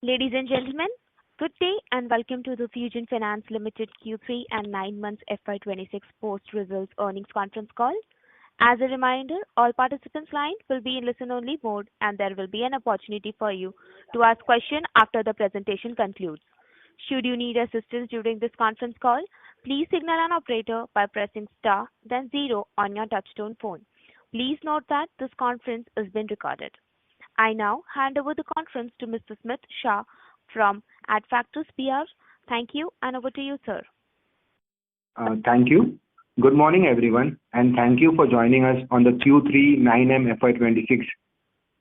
Ladies and gentlemen, good day and welcome to the Fusion Finance Limited Q3 and 9 months FY26 post-results earnings conference call. As a reminder, all participants' lines will be in listen-only mode, and there will be an opportunity for you to ask questions after the presentation concludes. Should you need assistance during this conference call, please signal an operator by pressing star, then zero on your touchtone phone. Please note that this conference is being recorded. I now hand over the conference to Mr. Smith Shah from Adfactors PR. Thank you, and over to you, sir. Thank you. Good morning, everyone, and thank you for joining us on the Q3 9M FY26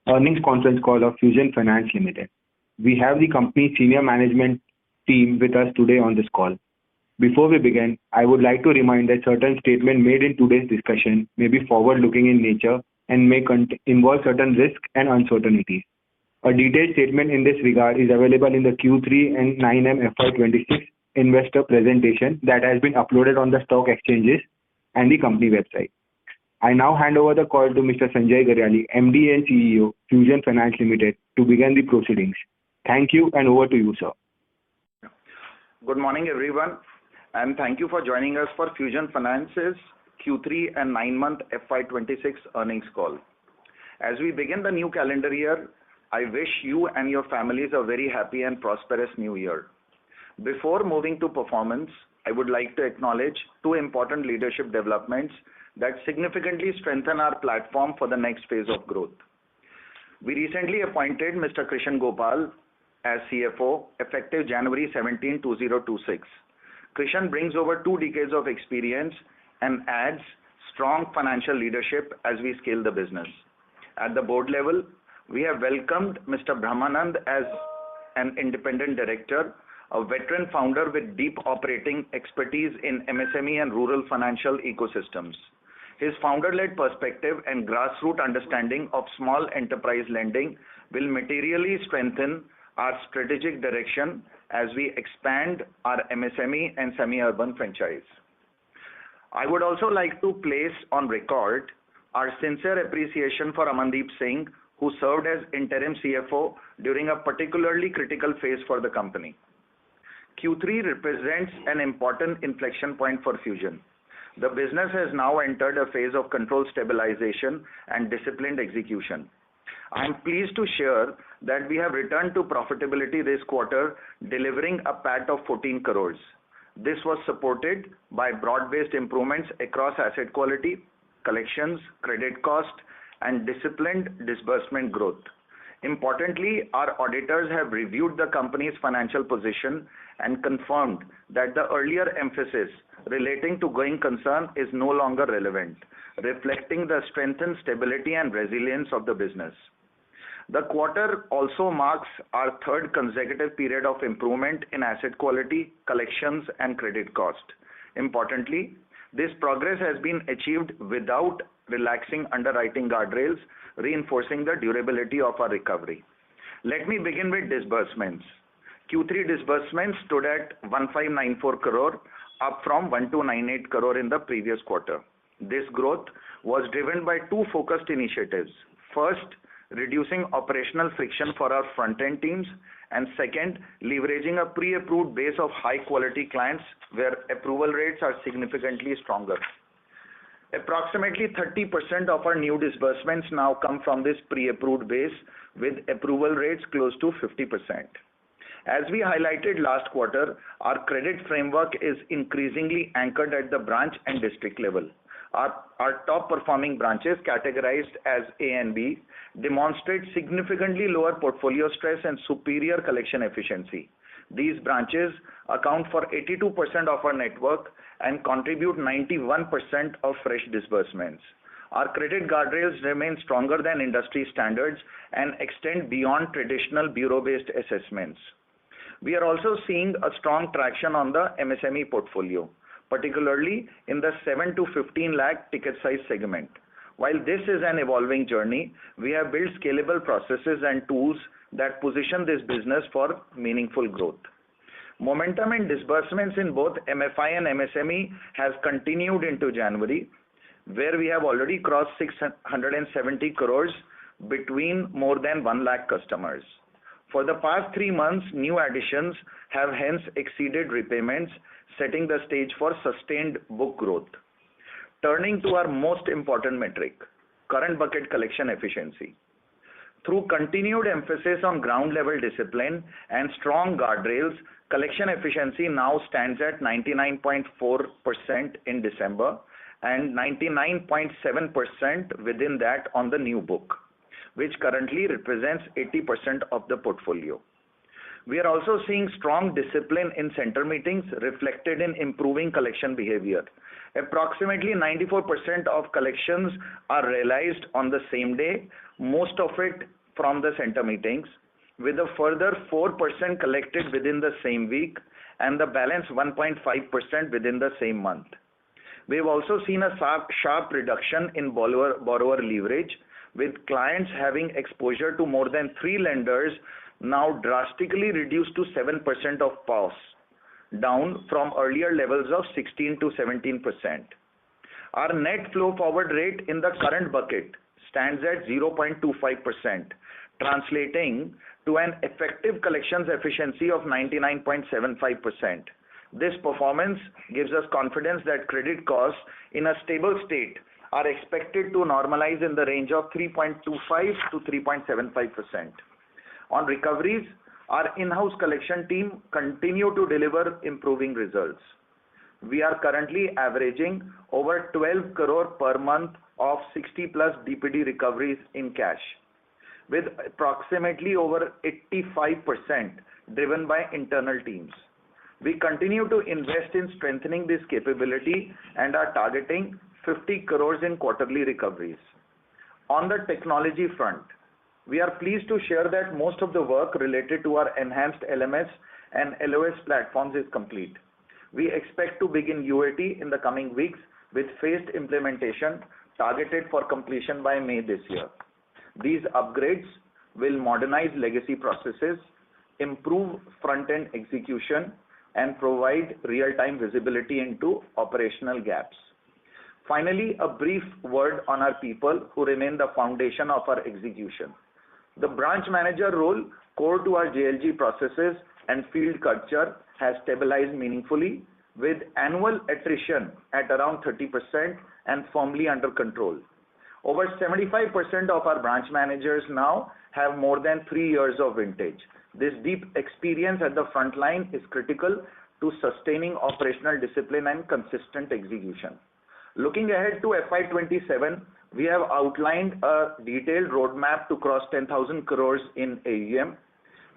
earnings conference call of Fusion Finance Limited. We have the company's senior management team with us today on this call. Before we begin, I would like to remind that certain statements made in today's discussion may be forward-looking in nature and may involve certain risks and uncertainties. A detailed statement in this regard is available in the Q3 and 9M FY26 investor presentation that has been uploaded on the stock exchanges and the company website. I now hand over the call to Mr. Sanjay Garyali, MD and CEO, Fusion Finance Limited, to begin the proceedings. Thank you, and over to you, sir. Good morning, everyone, and thank you for joining us for Fusion Finance's Q3 and 9-month FY26 earnings call. As we begin the new calendar year, I wish you and your families a very happy and prosperous new year. Before moving to performance, I would like to acknowledge two important leadership developments that significantly strengthen our platform for the next phase of growth. We recently appointed Mr. Krishan Gopal as CFO effective January 17, 2026. Krishan brings over 2 decades of experience and adds strong financial leadership as we scale the business. At the board level, we have welcomed Mr. Brahmanand as an independent director, a veteran founder with deep operating expertise in MSME and rural financial ecosystems. His founder-led perspective and grassroots understanding of small enterprise lending will materially strengthen our strategic direction as we expand our MSME and semi-urban franchise. I would also like to place on record our sincere appreciation for Amandeep Singh, who served as interim CFO during a particularly critical phase for the company. Q3 represents an important inflection point for Fusion. The business has now entered a phase of controlled stabilization and disciplined execution. I am pleased to share that we have returned to profitability this quarter, delivering a PAT of 14 crores. This was supported by broad-based improvements across asset quality, collections, credit cost, and disciplined disbursement growth. Importantly, our auditors have reviewed the company's financial position and confirmed that the earlier emphasis relating to going concern is no longer relevant, reflecting the strength and stability and resilience of the business. The quarter also marks our third consecutive period of improvement in asset quality, collections, and credit cost. Importantly, this progress has been achieved without relaxing underwriting guardrails, reinforcing the durability of our recovery. Let me begin with disbursements. Q3 disbursements stood at 1594 crore, up from 1298 crore in the previous quarter. This growth was driven by two focused initiatives. First, reducing operational friction for our front-end teams, and second, leveraging a pre-approved base of high-quality clients where approval rates are significantly stronger. Approximately 30% of our new disbursements now come from this pre-approved base, with approval rates close to 50%. As we highlighted last quarter, our credit framework is increasingly anchored at the branch and district level. Our top-performing branches, categorized as A and B, demonstrate significantly lower portfolio stress and superior collection efficiency. These branches account for 82% of our network and contribute 91% of fresh disbursements. Our credit guardrails remain stronger than industry standards and extend beyond traditional bureau-based assessments. We are also seeing a strong traction on the MSME portfolio, particularly in the 7 to 15 lakh ticket size segment. While this is an evolving journey, we have built scalable processes and tools that position this business for meaningful growth. Momentum in disbursements in both MFI and MSME has continued into January, where we have already crossed 670 crores between more than 1 lakh customers. For the past 3 months, new additions have hence exceeded repayments, setting the stage for sustained book growth. Turning to our most important metric, current bucket collection efficiency. Through continued emphasis on ground level discipline and strong guardrails, collection efficiency now stands at 99.4% in December and 99.7% within that on the new book, which currently represents 80% of the portfolio. We are also seeing strong discipline in center meetings reflected in improving collection behavior. Approximately 94% of collections are realized on the same day, most of it from the center meetings, with a further 4% collected within the same week and the balance 1.5% within the same month. We have also seen a sharp reduction in borrower leverage, with clients having exposure to more than 3 lenders now drastically reduced to 7% of POS, down from earlier levels of 16 to 17%. Our net flow forward rate in the current bucket stands at 0.25%, translating to an effective collections efficiency of 99.75%. This performance gives us confidence that credit costs in a stable state are expected to normalize in the range of 3.25 to 3.75%. On recoveries, our in-house collection team continue to deliver improving results. We are currently averaging over 12 crore per month of 60 plus DPD recoveries in cash, with approximately over 85% driven by internal teams. We continue to invest in strengthening this capability and are targeting 50 crores in quarterly recoveries. On the technology front, we are pleased to share that most of the work related to our enhanced LMS and LOS platforms is complete. We expect to begin UAT in the coming weeks with phased implementation targeted for completion by May this year. These upgrades will modernize legacy processes, improve front-end execution, and provide real-time visibility into operational gaps. Finally, a brief word on our people who remain the foundation of our execution. The branch manager role, core to our JLG processes and field culture, has stabilized meaningfully, with annual attrition at around 30% and firmly under control. Over 75% of our branch managers now have more than 3 years of vintage. This deep experience at the front line is critical to sustaining operational discipline and consistent execution. Looking ahead to FY27, we have outlined a detailed roadmap to cross 10,000 crores in AUM.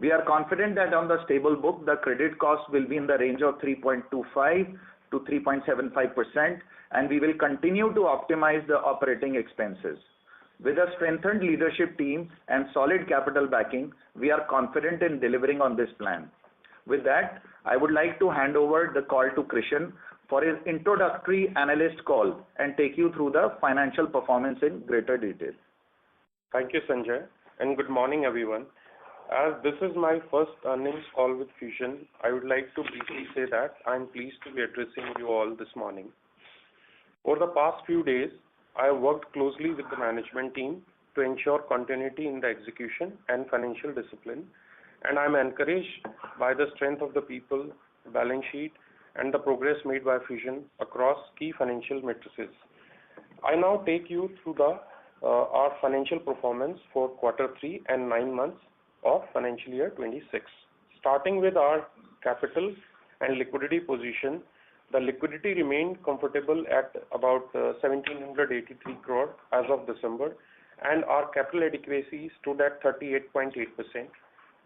We are confident that on the stable book, the credit cost will be in the range of 3.25 to 3.75%, and we will continue to optimize the operating expenses. With a strengthened leadership team and solid capital backing, we are confident in delivering on this plan. With that, I would like to hand over the call to Krishan for his introductory analyst call and take you through the financial performance in greater detail. Thank you, Sanjay, and good morning, everyone. As this is my first earnings call with Fusion, I would like to briefly say that I am pleased to be addressing you all this morning. Over the past few days, I have worked closely with the management team to ensure continuity in the execution and financial discipline, and I am encouraged by the strength of the people, balance sheet, and the progress made by Fusion across key financial matrices. I now take you through our financial performance for Q3 and 9 months of financial year 26. Starting with our capital and liquidity position, the liquidity remained comfortable at about 1,783 crore as of December, and our capital adequacy stood at 38.8%,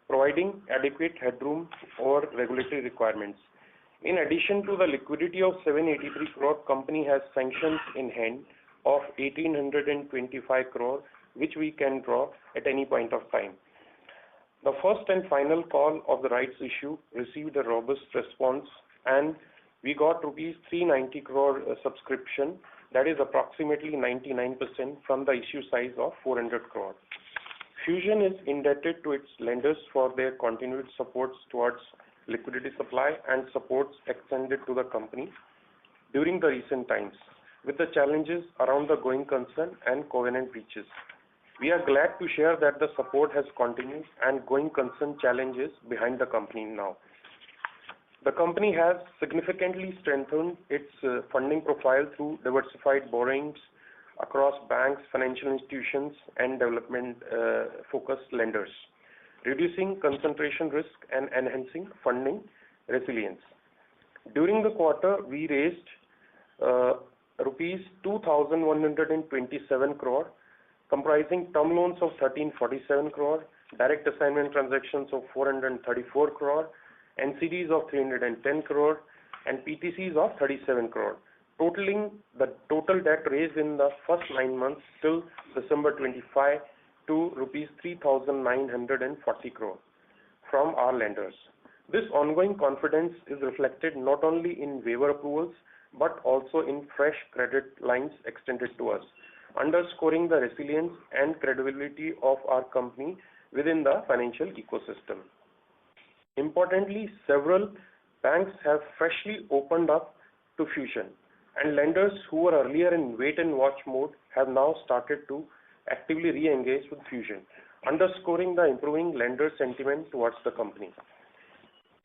providing adequate headroom over regulatory requirements. In addition to the liquidity of 783 crore, company has sanctions in hand of 1,825 crore, which we can draw at any point of time. The first and final call of the rights issue received a robust response, and we got rupees 390 crore subscription, that is approximately 99% from the issue size of 400 crore. Fusion is indebted to its lenders for their continued supports towards liquidity supply and supports extended to the company during the recent times, with the challenges around the going concern and covenant breaches. We are glad to share that the support has continued and going concern challenges behind the company now. The company has significantly strengthened its funding profile through diversified borrowings across banks, financial institutions, and development-focused lenders, reducing concentration risk and enhancing funding resilience. During the quarter, we raised rupees 2,127 crore, comprising term loans of 1347 crore, direct assignment transactions of 434 crore, NCDs of 310 crore, and PTCs of 37 crore, totaling the total debt raised in the first 9 months till December 25 to rupees 3,940 crore from our lenders. This ongoing confidence is reflected not only in waiver approvals but also in fresh credit lines extended to us, underscoring the resilience and credibility of our company within the financial ecosystem. Importantly, several banks have freshly opened up to Fusion, and lenders who were earlier in wait-and-watch mode have now started to actively re-engage with Fusion, underscoring the improving lender sentiment towards the company.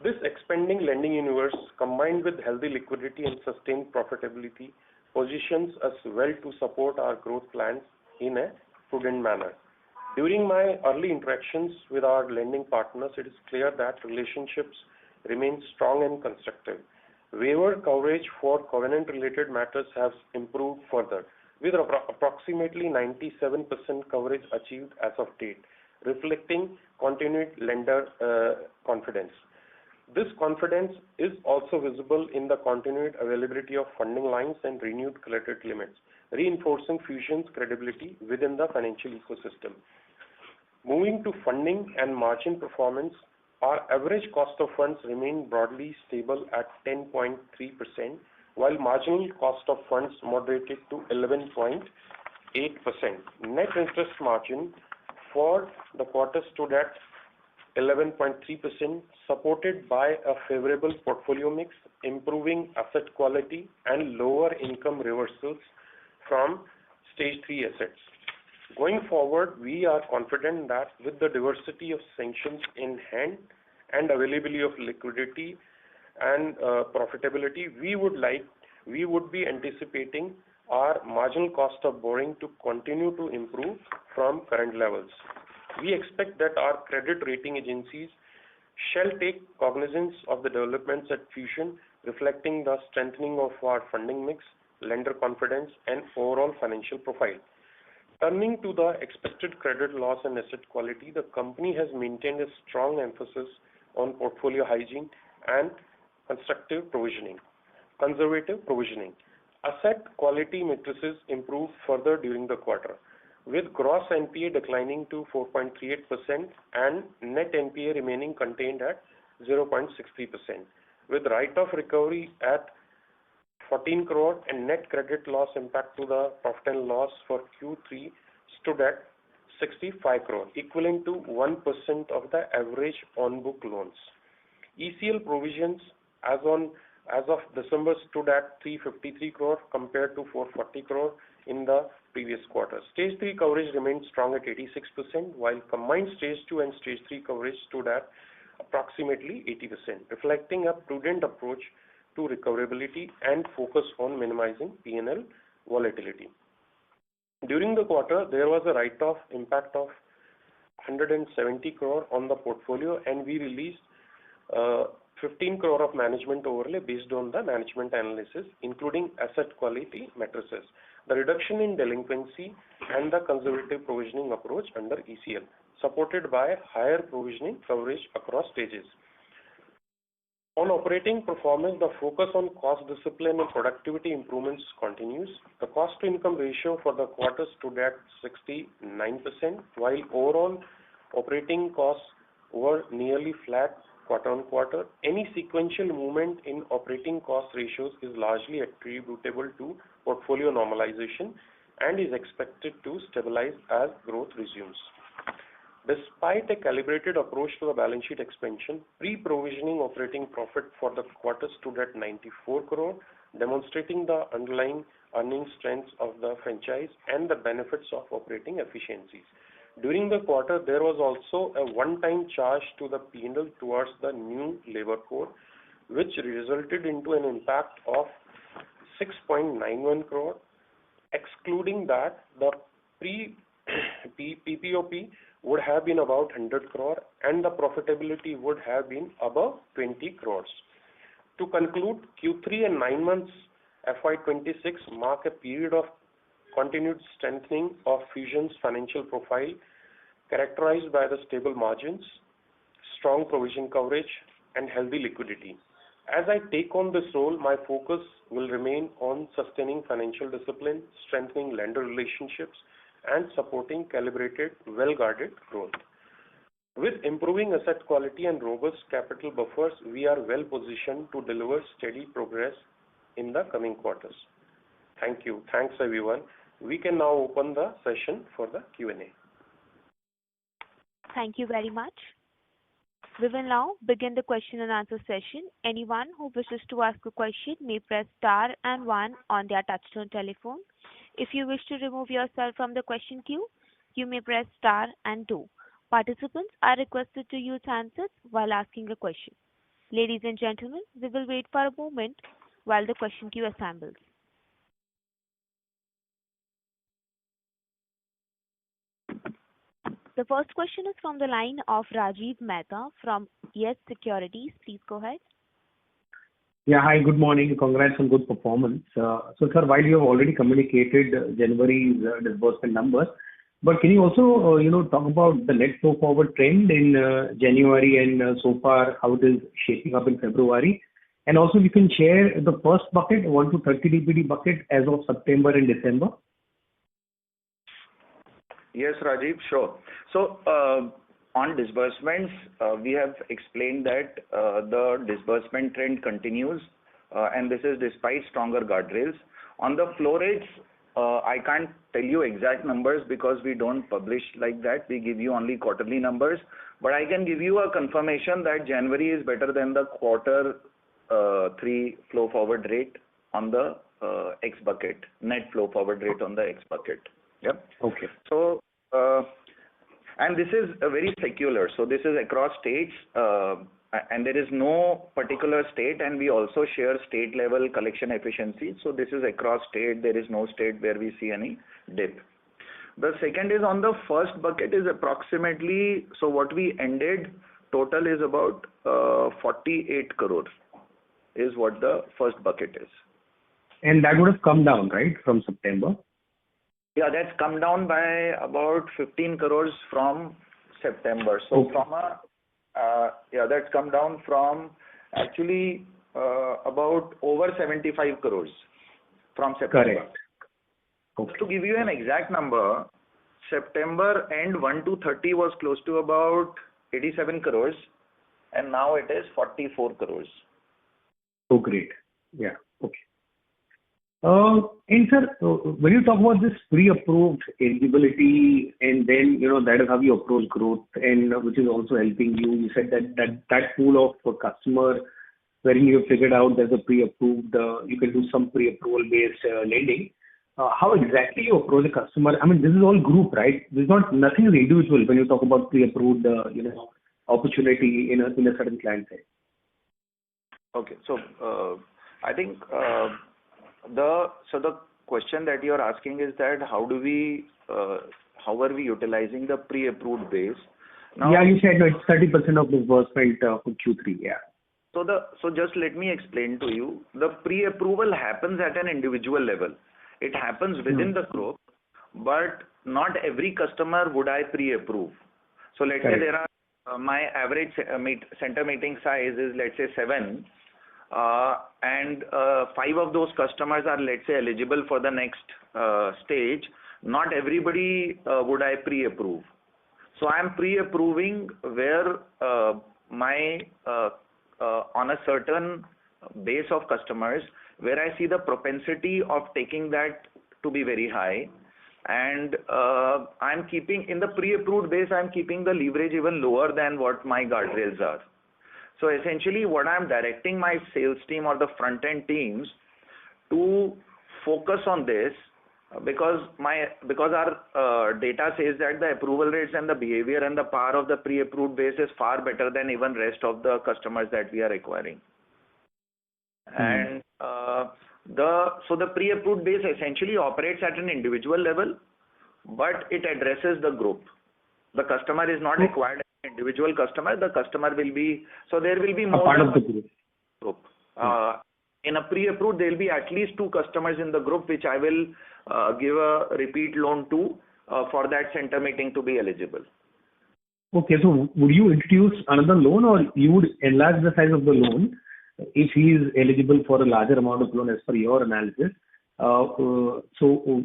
This expanding lending universe, combined with healthy liquidity and sustained profitability, positions us well to support our growth plans in a prudent manner. During my early interactions with our lending partners, it is clear that relationships remain strong and constructive. Waiver coverage for covenant-related matters has improved further, with approximately 97% coverage achieved as of date, reflecting continued lender confidence. This confidence is also visible in the continued availability of funding lines and renewed credit limits, reinforcing Fusion's credibility within the financial ecosystem. Moving to funding and margin performance, our average cost of funds remained broadly stable at 10.3%, while marginal cost of funds moderated to 11.8%. Net interest margin for the quarter stood at 11.3%, supported by a favorable portfolio mix, improving asset quality, and lower income reversals from Stage 3 assets. Going forward, we are confident that with the diversity of sanctions in hand and availability of liquidity and profitability, we would be anticipating our marginal cost of borrowing to continue to improve from current levels. We expect that our credit rating agencies shall take cognizance of the developments at Fusion, reflecting the strengthening of our funding mix, lender confidence, and overall financial profile. Turning to the expected credit loss and asset quality, the company has maintained a strong emphasis on portfolio hygiene and conservative provisioning. Asset quality matrices improved further during the quarter, with gross NPA declining to 4.38% and net NPA remaining contained at 0.63%, with write-off recovery at 14 crore and net credit loss impact to the profit and loss for Q3 stood at 65 crore, equivalent to 1% of the average on-book loans. ECL provisions as of December stood at 353 crore compared to 440 crore in the previous quarter. Stage 3 coverage remained strong at 86%, while combined Stage 2 and Stage 3 coverage stood at approximately 80%, reflecting a prudent approach to recoverability and focus on minimizing P&L volatility. During the quarter, there was a write-off impact of 170 crore on the portfolio, and we released 15 crore of management overlay based on the management analysis, including asset quality matrices, the reduction in delinquency, and the conservative provisioning approach under ECL, supported by higher provisioning coverage across stages. On operating performance, the focus on cost discipline and productivity improvements continues. The cost-to-income ratio for the quarter stood at 69%, while overall operating costs were nearly flat quarter-on-quarter. Any sequential movement in operating cost ratios is largely attributable to portfolio normalization and is expected to stabilize as growth resumes. Despite a calibrated approach to the balance sheet expansion, pre-provisioning operating profit for the quarter stood at 94 crore, demonstrating the underlying earning strengths of the franchise and the benefits of operating efficiencies. During the quarter, there was also a one-time charge to the P&L towards the new labor code, which resulted into an impact of 6.91 crore. Excluding that, the PPOP would have been about 100 crore and the profitability would have been above 20 crores. To conclude, Q3 and 9 months FY26 mark a period of continued strengthening of Fusion's financial profile, characterized by the stable margins, strong provision coverage, and healthy liquidity. As I take on this role, my focus will remain on sustaining financial discipline, strengthening lender relationships, and supporting calibrated, well-guarded growth. With improving asset quality and robust capital buffers, we are well positioned to deliver steady progress in the coming quarters. Thank you. Thanks, everyone. We can now open the session for the Q&A. Thank you very much. We will now begin the question and answer session. Anyone who wishes to ask a question may press star and one on their touchtone telephone. If you wish to remove yourself from the question queue, you may press star and two. Participants are requested to use handsets while asking a question. Ladies and gentlemen, we will wait for a moment while the question queue assembles. The first question is from the line of Rajiv Mehta from Yes Securities. Please go ahead. Yeah, hi, good morning. Congrats on good performance. So, sir, while you have already communicated January's disbursement numbers, but can you also, talk about the net flow forward trend in January and so far how it is shaping up in February? And also, you can share the first bucket, 1 to 30 DPD bucket as of September and December. Yes, Rajiv, sure. So, on disbursements, we have explained that the disbursement trend continues, and this is despite stronger guardrails. On the flow rates, I can't tell you exact numbers because we don't publish like that. We give you only quarterly numbers. But I can give you a confirmation that January is better than the quarter 3 flow forward rate on the X bucket, net flow forward rate on the X bucket. Yep. Okay. So, and this is very secular. So this is across states, and there is no particular state, and we also share state level collection efficiency. So this is across state. There is no state where we see any dip. The second is on the first bucket is approximately, so what we ended total is about 48 crores is what the first bucket is. And that would have come down, right, from September? Yeah, that's come down by about 15 crores from September. So okay. From that's come down from actually about over 75 crores from September. Correct. Okay. To give you an exact number, September end 1 to 30 was close to about 87 crores, and now it is 44 crores. Oh, great. Yeah. Okay. And sir, when you talk about this pre-approved eligibility, and then that is how you approach growth, and which is also helping you. You said that pool of customer wherein you have figured out there's a pre-approved, you can do some pre-approval based lending. How exactly you approach a customer? I mean, this is all group, right? There's nothing is individual when you talk about pre-approved, opportunity in a certain client side. Okay, so I think. The question that you are asking is that how are we utilizing the pre-approved base? Now, yeah, you said it's 30% of disbursement for Q3. Yeah. So just let me explain to you. The pre-approval happens at an individual level. It happens within the group, but not every customer would I pre-approve. So let's say there are my average center meeting size is let's say 7. And 5 of those customers are, let's say, eligible for the next stage. Not everybody would I pre-approve. So I am pre-approving where my on a certain base of customers where I see the propensity of taking that to be very high. And I'm keeping in the pre-approved base, I'm keeping the leverage even lower than what my guardrails are. So essentially what I'm directing my sales team or the front end teams to focus on this because our data says that the approval rates and the behavior and the power of the pre-approved base is far better than even rest of the customers that we are acquiring. And the pre-approved base essentially operates at an individual level, but it addresses the group. The customer is not acquired as an individual customer. The customer will be, so there will be more part of the group. In a pre-approved, there will be at least 2 customers in the group, which I will give a repeat loan to for that center meeting to be eligible. Okay, so would you introduce another loan, or you would enlarge the size of the loan if he is eligible for a larger amount of loan as per your analysis? So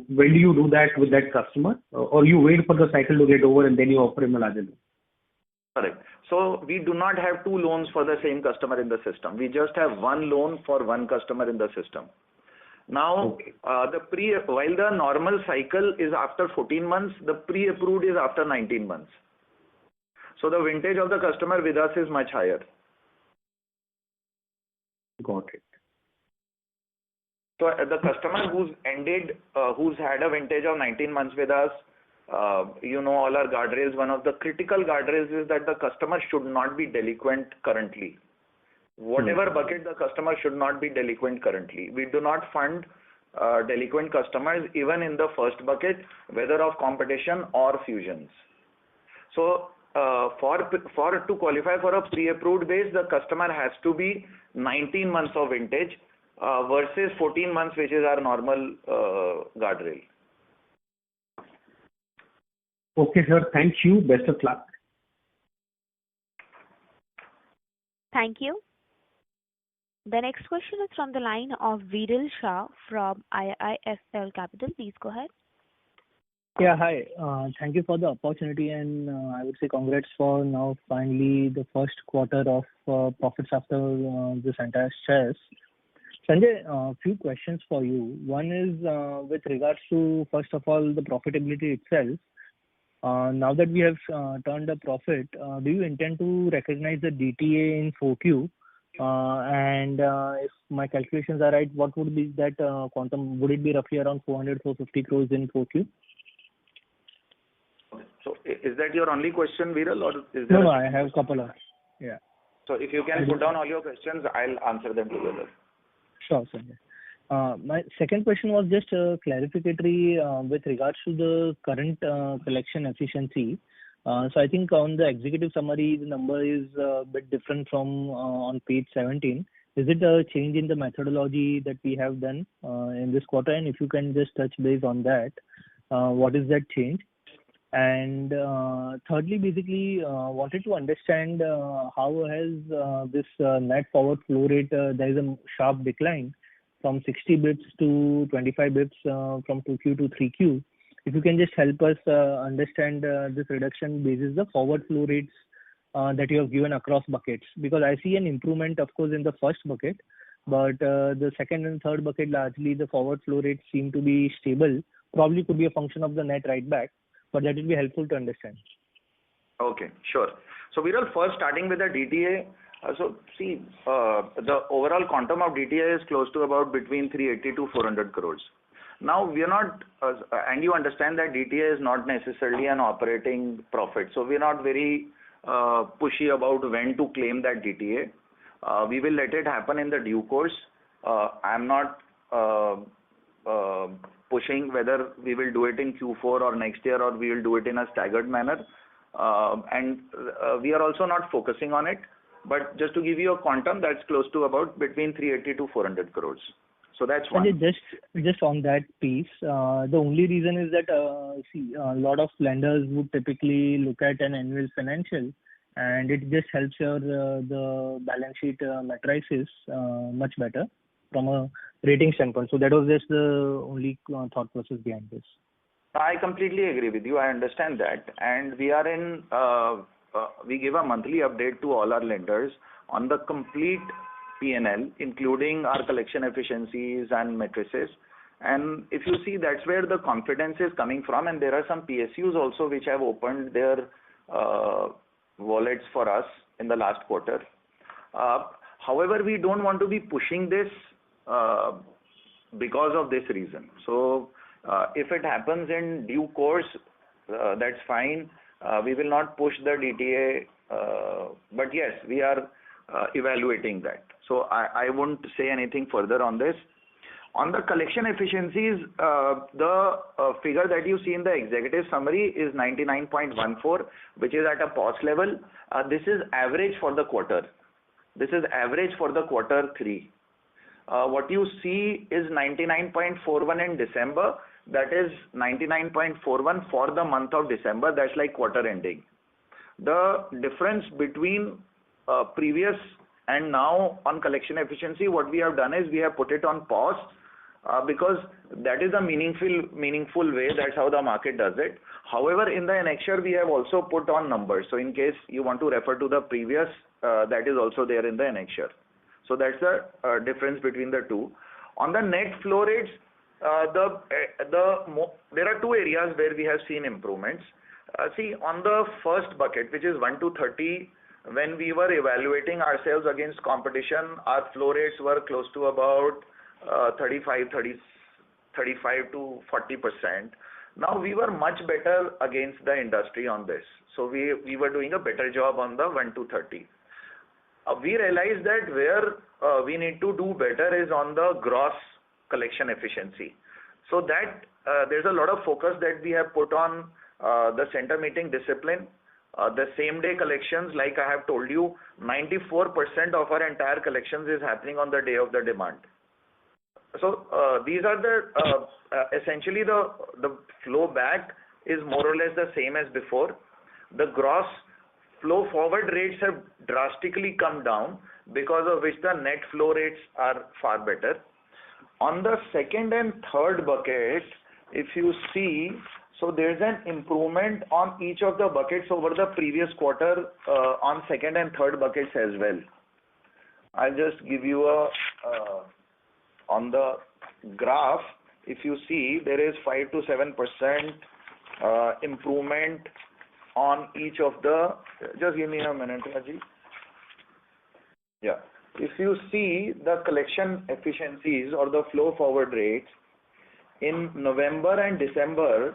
when do you do that with that customer, or you wait for the cycle to get over and then you offer him a larger loan? Correct. So we do not have 2 loans for the same customer in the system. We just have 1 loan for 1 customer in the system. Now, while the normal cycle is after 14 months, the pre-approved is after 19 months. So the vintage of the customer with us is much higher. Got it. So the customer who's had a vintage of 19 months with us, all our guardrails, one of the critical guardrails is that the customer should not be delinquent currently. Whatever bucket the customer should not be delinquent currently. We do not fund delinquent customers even in the first bucket, whether of competition or fusions. So to qualify for a pre-approved base, the customer has to be 19 months of vintage versus 14 months, which is our normal guardrail. Okay, sir. Thank you. Best of luck. Thank you. The next question is from the line of Viral Shah from IIFL Capital. Please go ahead. Yeah, hi. Thank you for the opportunity, and I would say congrats for now finally the first quarter of profits after this entire stress. Sanjay, a few questions for you. One is with regards to, first of all, the profitability itself. Now that we have turned a profit, do you intend to recognize the DTA in 4Q? And if my calculations are right, what would be that quantum? Would it be roughly around 400-450 crores in 4Q? So is that your only question, Viral, or is there? No, I have a couple of. Yeah. So if you can put down all your questions, I'll answer them together. Sure, Sanjay. My second question was just clarificatory with regards to the current collection efficiency. So I think on the executive summary, the number is a bit different from on page 17. Is it a change in the methodology that we have done in this quarter? And if you can just touch base on that, what is that change? And thirdly, basically, wanted to understand how has this net forward flow rate, there is a sharp decline from 60 bits to 25 bits from 2Q to 3Q. If you can just help us understand this reduction basis the forward flow rates that you have given across buckets. Because I see an improvement, of course, in the first bucket, but the second and third bucket, largely the forward flow rates seem to be stable. Probably could be a function of the net write back, but that will be helpful to understand. Okay, sure. So Viral, first starting with the DTA. So see, the overall quantum of DTA is close to about between 380 to 400 crores. Now we are not, and you understand that DTA is not necessarily an operating profit. So we are not very pushy about when to claim that DTA. We will let it happen in the due course. I'm not pushing whether we will do it in Q4 or next year, or we will do it in a staggered manner. And we are also not focusing on it. But just to give you a quantum, that's close to about between 380 to 400 crores. So that's one. Just on that piece, the only reason is that a lot of lenders would typically look at an annual financial, and it just helps your the balance sheet matrices much better from a rating standpoint. So that was just the only thought process behind this. I completely agree with you. I understand that, and we are in. We give a monthly update to all our lenders on the complete P&L, including our collection efficiencies and matrices. And if you see, that's where the confidence is coming from. And there are some PSUs also which have opened their wallets for us in the last quarter. However, we don't want to be pushing this because of this reason. So if it happens in due course, that's fine. We will not push the DTA, but yes, we are evaluating that. So I won't say anything further on this. On the collection efficiencies, the figure that you see in the executive summary is 99.14, which is at a POS level. This is average for the quarter. This is average for the quarter 3. What you see is 99.41 in December. That is 99.41 for the month of December. That's like quarter ending. The difference between previous and now on collection efficiency, what we have done is we have put it on pause because that is a meaningful way. That's how the market does it. However, in the annexure, we have also put on numbers. So in case you want to refer to the previous, that is also there in the annexure. So that's the difference between the two. On the net flow rates, there are two areas where we have seen improvements. See, on the first bucket, which is 1 to 30, when we were evaluating ourselves against competition, our flow rates were close to about 35 to 40%. Now we were much better against the industry on this. So we were doing a better job on the 1 to 30. We realized that where we need to do better is on the gross collection efficiency. So that there's a lot of focus that we have put on the center meeting discipline. The same day collections, like I have told you, 94% of our entire collections is happening on the day of the demand. So these are the essentially the flow back is more or less the same as before. The gross flow forward rates have drastically come down, because of which the net flow rates are far better. On the second and third bucket, if you see, so there's an improvement on each of the buckets over the previous quarter on second and third buckets as well. I'll just give you a on the graph. If you see, there is 5 to 7% improvement on each of the. Just give me a minute, Raji. Yeah. If you see the collection efficiencies or the flow forward rates in November and December,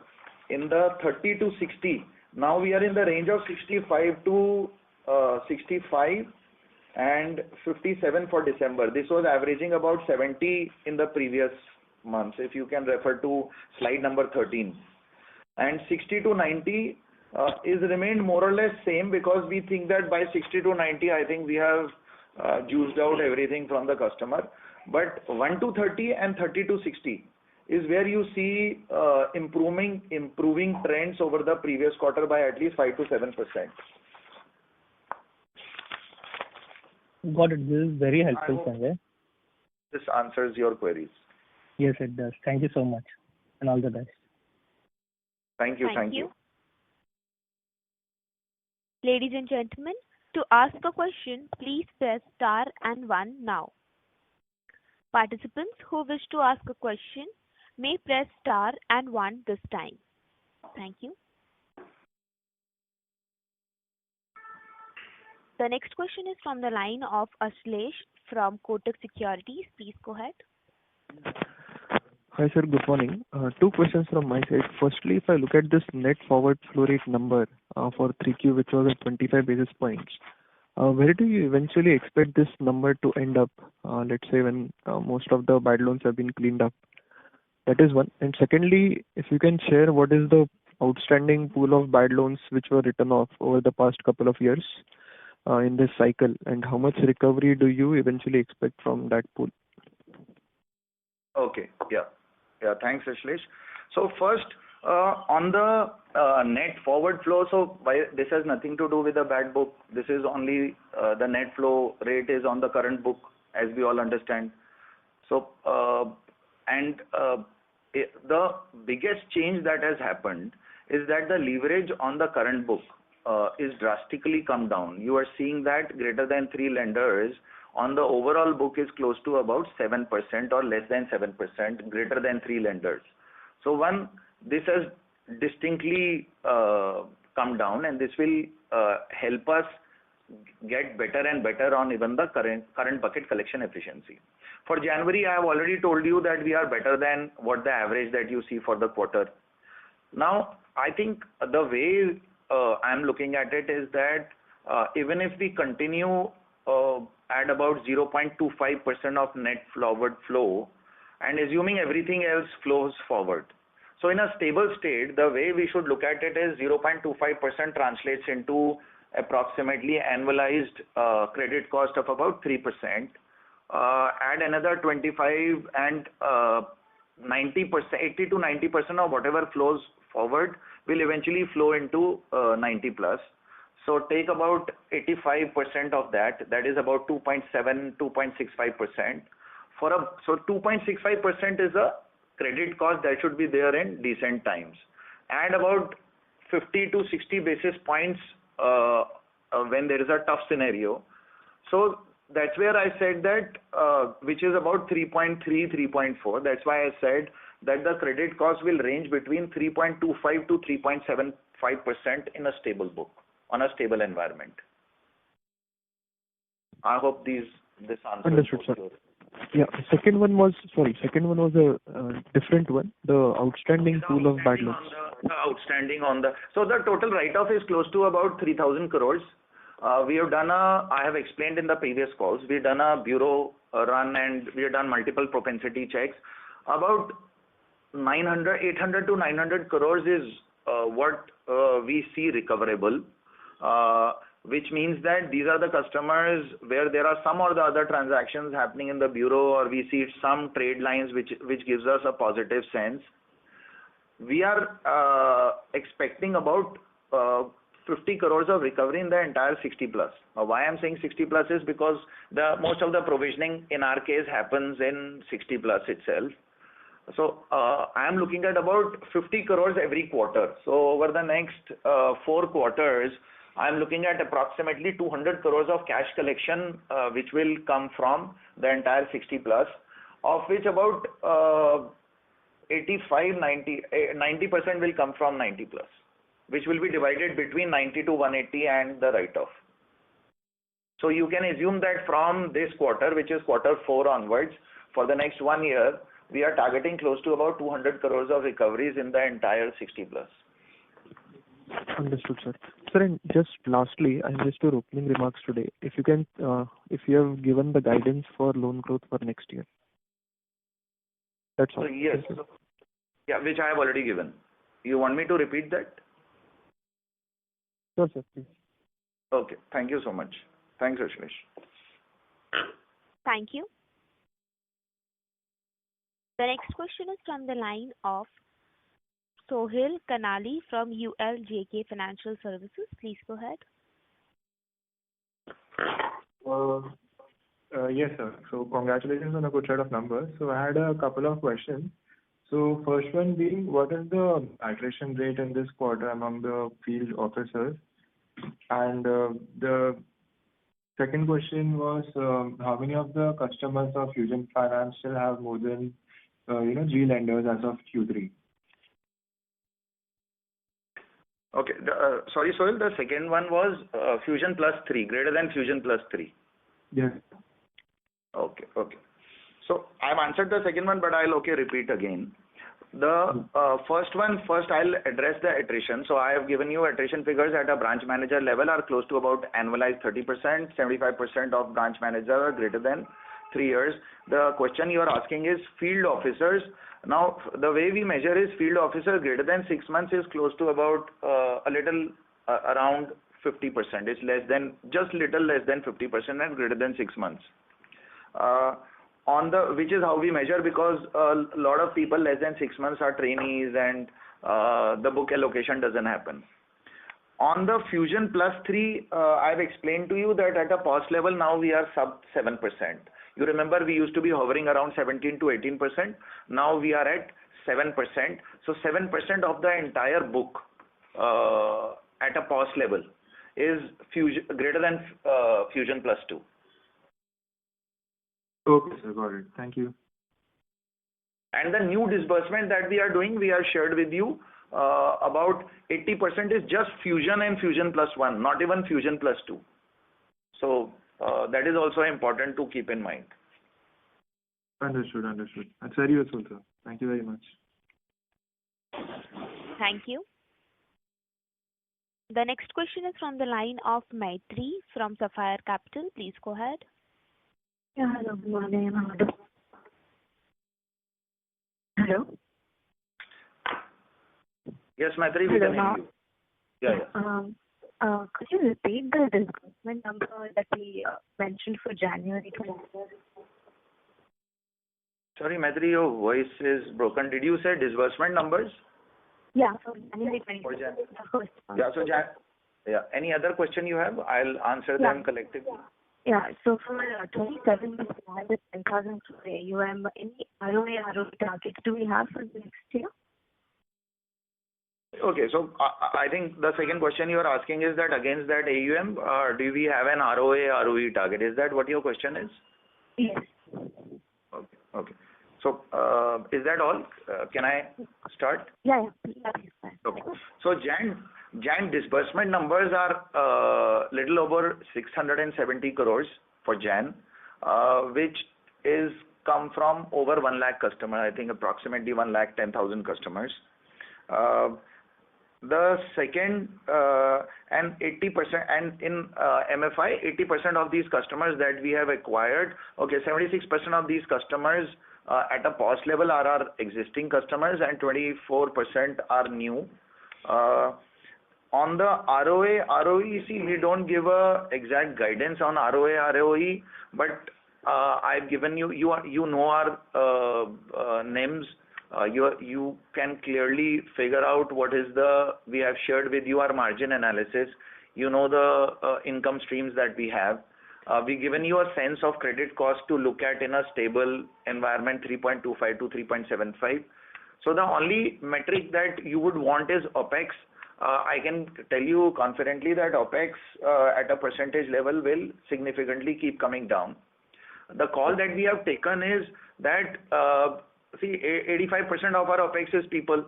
in the 30 to 60, now we are in the range of 65 to 65 and 57 for December. This was averaging about 70 in the previous months, if you can refer to slide number 13. And 60 to 90 is remained more or less same, because we think that by 60 to 90, I think we have juiced out everything from the customer. But 1 to 30 and 30 to 60 is where you see improving trends over the previous quarter by at least 5 to 7%. Got it. This is very helpful, Sanjay. This answers your queries. Yes, it does. Thank you so much, and all the best. Thank you. Thank you. Ladies and gentlemen, to ask a question, please press star and 1 now. Participants who wish to ask a question may press star and 1 this time. Thank you. The next question is from the line of Ashlesh from Kotak Securities. Please go ahead. Hi, sir. Good morning. Two questions from my side. Firstly, if I look at this net forward flow rate number for 3Q, which was at 25 basis points, where do you eventually expect this number to end up, let's say when most of the bad loans have been cleaned up? That is one. And secondly, if you can share what is the outstanding pool of bad loans which were written off over the past couple of years in this cycle, and how much recovery do you eventually expect from that pool? Okay. Yeah. Thanks, Ashlesh. So first, on the net forward flow, so this has nothing to do with the bad book. This is only the net flow rate is on the current book, as we all understand. So, the biggest change that has happened is that the leverage on the current book is drastically come down. You are seeing that greater than 3 lenders on the overall book is close to about 7% or less than 7%, greater than 3 lenders. So this has distinctly come down, and this will help us get better and better on even the current bucket collection efficiency. For January, I have already told you that we are better than what the average that you see for the quarter. Now, I think the way I'm looking at it is that even if we continue at about 0.25% of net forward flow, and assuming everything else flows forward. So in a stable state, the way we should look at it is 0.25% translates into approximately annualized credit cost of about 3%. Add another 25 and 90%, 80 to 90% of whatever flows forward will eventually flow into 90 plus. So take about 85% of that. That is about 2.7, 2.65%. So 2.65% is a credit cost that should be there in decent times. Add about 50 to 60 basis points when there is a tough scenario. So that's where I said that, which is about 3.3, 3.4. That's why I said that the credit cost will range between 3.25 to 3.75% in a stable book, on a stable environment. I hope this answers. Understood, sir. Yeah, second one was a different one. The outstanding pool of bad loans. So the total write-off is close to about 3,000 crores. We have done I have explained in the previous calls, we've done a bureau run and we have done multiple propensity checks. About 800 to 900 crores is what we see recoverable. Which means that these are the customers where there are some or the other transactions happening in the bureau, or we see some trade lines which gives us a positive sense. We are expecting about 50 crores of recovery in the entire 60 plus. Why I'm saying 60 plus is because most of the provisioning in our case happens in 60 plus itself. So I am looking at about 50 crores every quarter. So over the next 4 quarters, I am looking at approximately 200 crores of cash collection, which will come from the entire 60 plus, of which about 90% will come from 90 plus, which will be divided between 90 to 180 and the write-off. So you can assume that from this quarter, which is quarter 4 onwards, for the next 1 year, we are targeting close to about 200 crores of recoveries in the entire 60 plus. Understood, sir. Sir, and just lastly, I missed your opening remarks today. If you can, if you have given the guidance for loan growth for next year. That's all. Yes. Yeah, which I have already given. You want me to repeat that? Sure, sir, please. Okay. Thank you so much. Thanks, Ashlesh. Thank you. The next question is from the line of Sohail Kanali from ULJK Financial Services. Please go ahead. Yes, sir. So congratulations on a good set of numbers. So I had a couple of questions. So first one being, what is the attrition rate in this quarter among the field officers? And the second question was, how many of the customers of Fusion Finance still have more than 3 lenders as of Q3? Okay. Sorry, Sohail, the second one was Fusion plus 3, greater than Fusion plus 3. Yes. Okay. So I've answered the second one, but I'll repeat again. The first I'll address the attrition. So I have given you attrition figures at a branch manager level are close to about annualized 30%, 75% of branch managers are greater than 3 years. The question you are asking is field officers. Now, the way we measure is field officers greater than 6 months is close to about around 50%. It's just little less than 50% and greater than 6 months. Which is how we measure, because a lot of people less than 6 months are trainees and the book allocation doesn't happen. On the Fusion plus 3, I've explained to you that at a POS level now we are sub 7%. You remember we used to be hovering around 17 to 18%. Now we are at 7%. So 7% of the entire book at a POS level is greater than Fusion plus 2. Okay, sir. Got it. Thank you. And the new disbursement that we are doing, we have shared with you, about 80% is just Fusion and Fusion plus 1, not even Fusion plus 2. So that is also important to keep in mind. Understood. That's very useful, sir. Thank you very much. Thank you. The next question is from the line of Maitri from Sapphire Capital. Please go ahead. Yeah, hello. Good morning. Hello? Yes, Maitri, we can hear you. Yeah. Could you repeat the disbursement number that we mentioned for January 24th? Sorry, Maitri, your voice is broken. Did you say disbursement numbers? Yeah, for January 24th. For Jan. The first one. Yeah, so any other question you have? I'll answer them collectively. Yeah, so for 27 months, we had the 10,000 crore AUM. Any ROA, ROE targets do we have for the next year? Okay, so I think the second question you are asking is that against that AUM, do we have an ROA, ROE target? Is that what your question is? Yes. Okay. So, is that all? Can I start? Yeah. Okay. So Jan disbursement numbers are little over 670 crores for Jan, which is come from over 1 lakh customer. I think approximately 1,10,000 customers. The second and 80% and in MFI, 80% of these customers that we have acquired. Okay, 76% of these customers at a POS level are our existing customers, and 24% are new. On the ROA, ROE, see, we don't give a exact guidance on ROA, ROE, but I've given you know our NIMs. You can clearly figure out what is we have shared with you our margin analysis. You know the income streams that we have. We've given you a sense of credit cost to look at in a stable environment, 3.25 to 3.75. So the only metric that you would want is OPEX. I can tell you confidently that OPEX at a percentage level will significantly keep coming down. The call that we have taken is that see, 85% of our OPEX is people.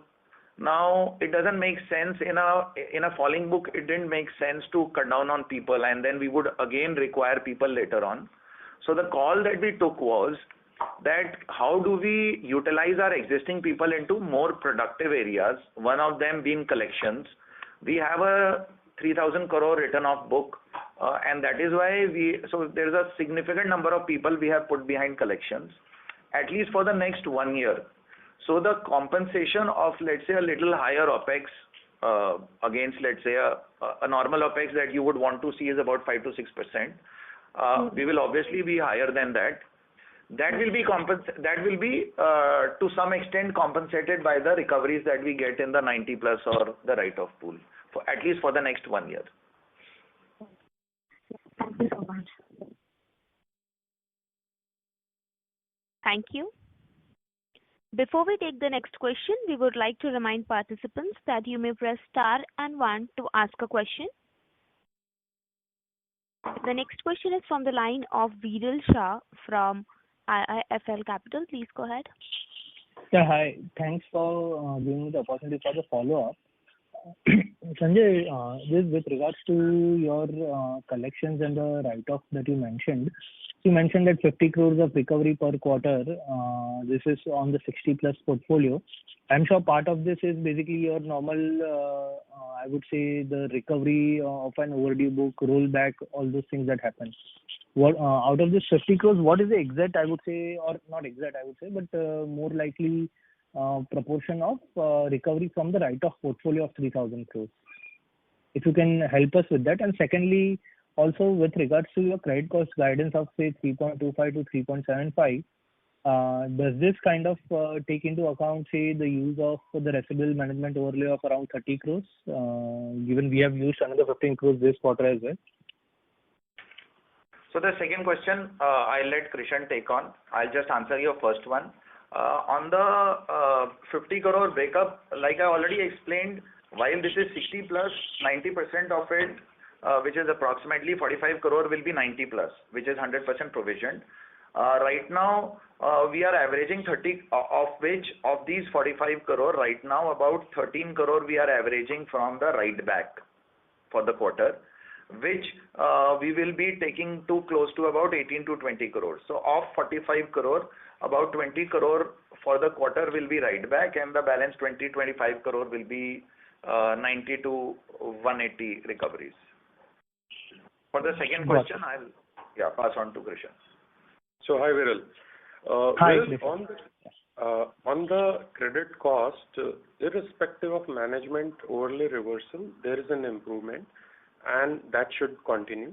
Now, it doesn't make sense in a falling book. It didn't make sense to cut down on people, and then we would again require people later on. So the call that we took was that how do we utilize our existing people into more productive areas, one of them being collections. We have a 3,000 crore written off book, and that is why so there's a significant number of people we have put behind collections, at least for the next 1 year. So the compensation of, let's say, a little higher OPEX against, let's say, a normal OPEX that you would want to see is about 5 to 6%. We will obviously be higher than that. That will be to some extent compensated by the recoveries that we get in the 90 plus or the write-off pool, at least for the next 1 year. Thank you so much. Thank you. Before we take the next question, we would like to remind participants that you may press star and 1 to ask a question. The next question is from the line of Viral Shah from IIFL Capital. Please go ahead. Yeah, hi. Thanks for giving me the opportunity for the follow-up. Sanjay, with regards to your collections and the write-off that you mentioned that 50 crores of recovery per quarter. This is on the 60 plus portfolio. I'm sure part of this is basically your normal, I would say, the recovery of an overdue book, rollback, all those things that happen. What out of this 50 crores, what is the exact, I would say, or not exact, I would say, but more likely proportion of recovery from the write-off portfolio of 3,000 crores? If you can help us with that. And secondly, also with regards to your credit cost guidance of say 3.25 to 3.75, does this kind of take into account, say, the use of the receivable management overlay of around 30 crores, given we have used another 15 crores this quarter as well? So the second question, I'll let Krishan take on. I'll just answer your first one. On the 50 crore breakup, like I already explained, while this is 60 plus, 90% of it, which is approximately 45 crore, will be 90 plus, which is 100% provisioned. Right now, we are averaging 30, of which, of these 45 crore, right now, about 13 crore we are averaging from the write back for the quarter. which we will be taking to close to about 18 to 20 crores. So of 45 crore, about 20 crore for the quarter will be write back, and the balance 25 crore will be 90 to 180 recoveries. For the second question, I'll pass on to Krishan. So hi Viral. Hi, Viral, on the credit cost, irrespective of management overlay reversal, there is an improvement, and that should continue.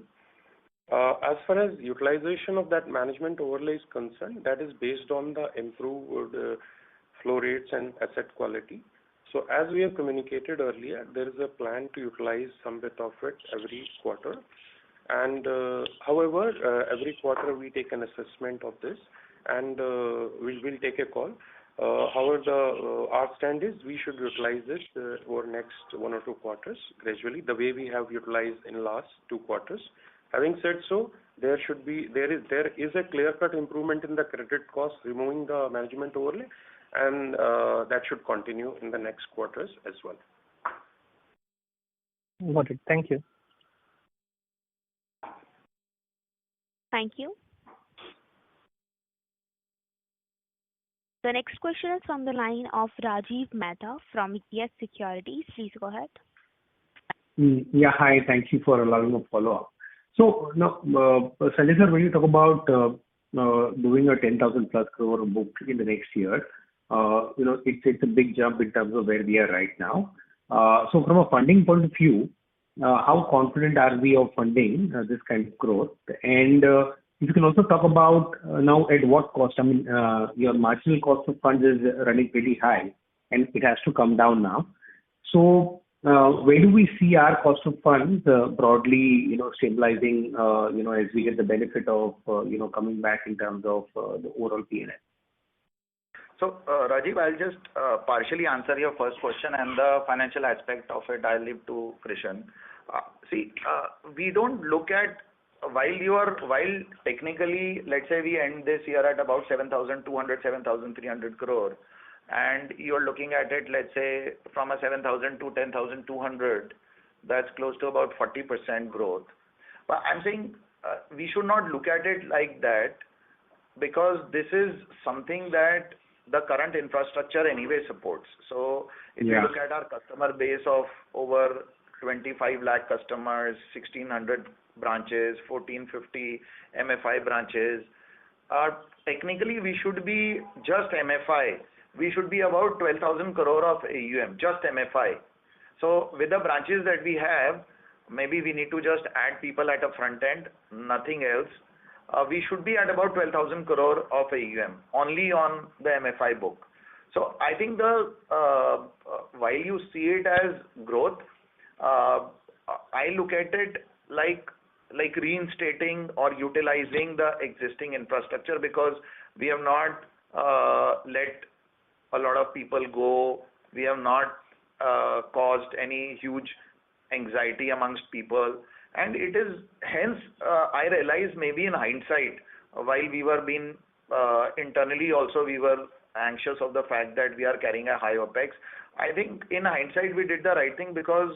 As far as utilization of that management overlay is concerned, that is based on the improved flow rates and asset quality. So as we have communicated earlier, there is a plan to utilize some bit of it every quarter. And however, every quarter we take an assessment of this, and we will take a call. However, our stand is we should utilize this over next 1 or 2 quarters gradually, the way we have utilized in last 2 quarters. Having said so, there is a clear-cut improvement in the credit cost, removing the management overlay, and that should continue in the next quarters as well. Got it. Thank you. Thank you. The next question is from the line of Rajiv Mehta from Yes Securities. Please go ahead. Yeah, hi. Thank you for allowing a follow-up. So, now, Sanjay sir, when you talk about doing a 10,000 plus crore book in the next year, it's a big jump in terms of where we are right now. So, from a funding point of view, how confident are we of funding this kind of growth? And if you can also talk about now at what cost? I mean, your marginal cost of funds is running pretty high, and it has to come down now. So, where do we see our cost of funds broadly, stabilizing, as we get the benefit of, coming back in terms of the overall P&L? So, Rajiv, I'll just partially answer your first question, and the financial aspect of it I'll leave to Krishan. We don't look at while technically, let's say we end this year at about 7,200, 7,300 crore, and you're looking at it, let's say, from a 7,000 to 10,200, that's close to about 40% growth. But I'm saying we should not look at it like that, because this is something that the current infrastructure anyway supports. So if you look at our customer base of over 25 lakh customers, 1,600 branches, 1,450 MFI branches, technically we should be just MFI. We should be about 12,000 crore of AUM, just MFI. So with the branches that we have, maybe we need to just add people at a front end, nothing else. We should be at about 12,000 crore of AUM, only on the MFI book. So I think while you see it as growth, I look at it like reinstating or utilizing the existing infrastructure, because we have not let a lot of people go. We have not caused any huge anxiety amongst people. And it is hence I realize maybe in hindsight, while we were being internally also we were anxious of the fact that we are carrying a high OPEX. I think in hindsight we did the right thing, because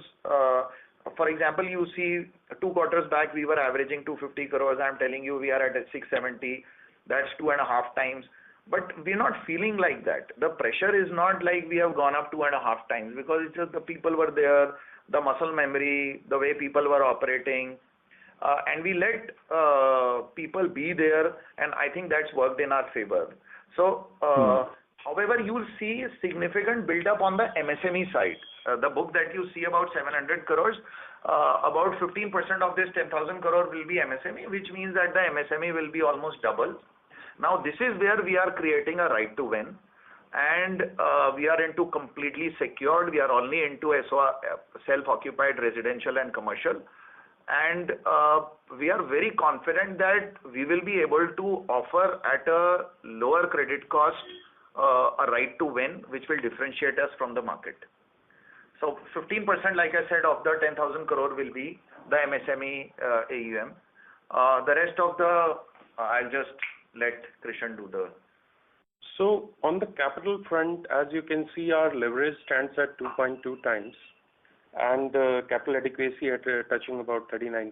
for example, you see 2 quarters back we were averaging 250 crores. I'm telling you we are at 670. That's 2.5 times. But we're not feeling like that. The pressure is not like we have gone up 2.5 times, because it's just the people were there, the muscle memory, the way people were operating, and we let people be there, and I think that's worked in our favor. So, however, you'll see significant build-up on the MSME side. The book that you see about 700 crores, about 15% of this 10,000 crore will be MSME, which means that the MSME will be almost double. Now, this is where we are creating a right to win, and we are into completely secured. We are only into self-occupied residential and commercial, and we are very confident that we will be able to offer at a lower credit cost a right to win, which will differentiate us from the market. So 15%, like I said, of the 10,000 crore will be the MSME AUM. The rest of I'll just let Krishan do the. So on the capital front, as you can see, our leverage stands at 2.2 times, and capital adequacy at touching about 39%.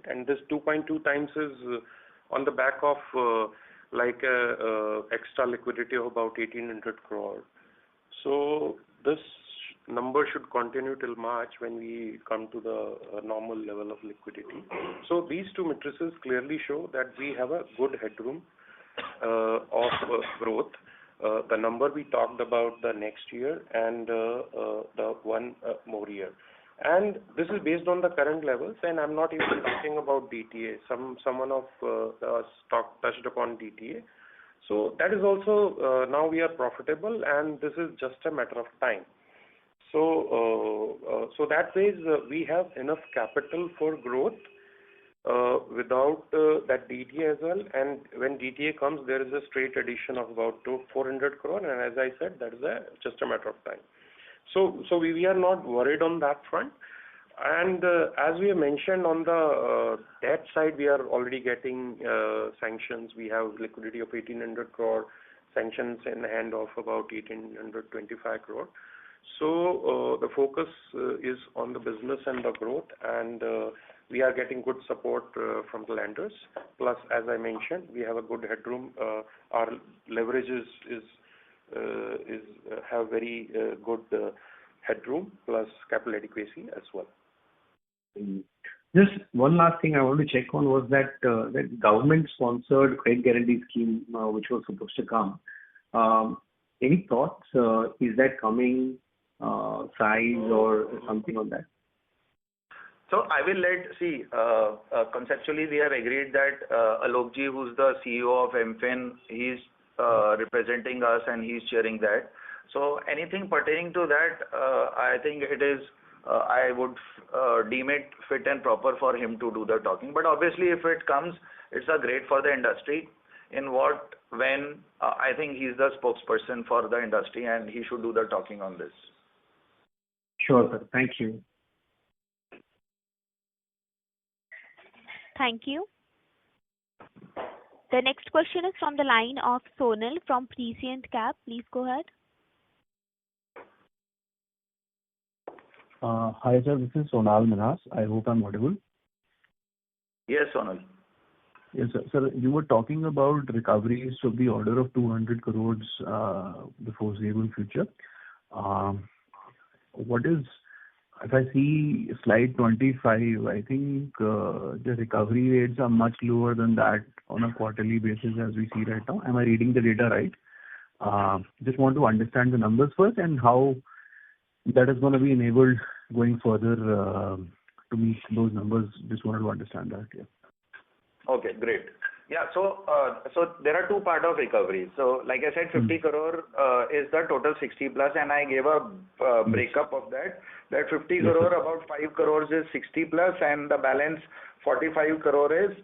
And this 2.2 times is on the back of extra liquidity of about 1,800 crore. So this number should continue till March when we come to the normal level of liquidity. So these two matrices clearly show that we have a good headroom of growth. The number we talked about the next year and the one more year. And this is based on the current levels, and I'm not even talking about DTA. Someone of us touched upon DTA. So that is also, now we are profitable, and this is just a matter of time. So, so that ways we have enough capital for growth without that DTA as well. And when DTA comes, there is a straight addition of about 400 crore, and as I said, that is just a matter of time. So we are not worried on that front. And as we have mentioned on the debt side, we are already getting sanctions. We have liquidity of 1,800 crore, sanctions in hand of about 1,825 crore. So the focus is on the business and the growth, and we are getting good support from the lenders. Plus, as I mentioned, we have a good headroom. Our leverage have very good headroom plus capital adequacy as well. Just one last thing I want to check on was that that government-sponsored credit guarantee scheme which was supposed to come. Any thoughts? Is that coming? Size or something on that? So I will conceptually we have agreed that Alokji, who's the CEO of MFIN, he's representing us and he's chairing that. So anything pertaining to that, I think it is, I would deem it fit and proper for him to do the talking. But obviously if it comes, it's a great for the industry. I think he's the spokesperson for the industry and he should do the talking on this. Sure, sir. Thank you. Thank you. The next question is from the line of Sonal from Prescient Cap. Please go ahead. Hi, sir. This is Sonal Minhas. I hope I'm audible. Yes, Sonal. Yes, sir. Sir, you were talking about recoveries of the order of 200 crores the foreseeable future. If I see slide 25, I think the recovery rates are much lower than that on a quarterly basis as we see right now. Am I reading the data right? Just want to understand the numbers first and how that is going to be enabled going further to meet those numbers. Just wanted to understand that. Yeah. Okay, great. Yeah, so there are two parts of recovery. So like I said, 50 crore is the total 60 plus, and I gave a breakup of that. That 50 crore, about 5 crores is 60 plus, and the balance 45 crore is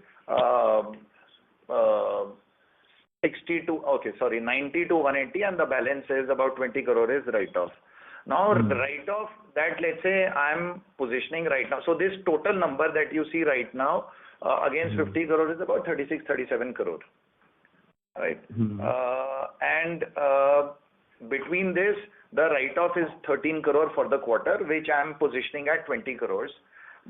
90 to 180, and the balance is about 20 crore is write-off. Now, the write-off that, let's say, I'm positioning right now. So this total number that you see right now against 50 crore is about 36-37 crore. Right? And between this, the write-off is 13 crore for the quarter, which I'm positioning at 20 crores.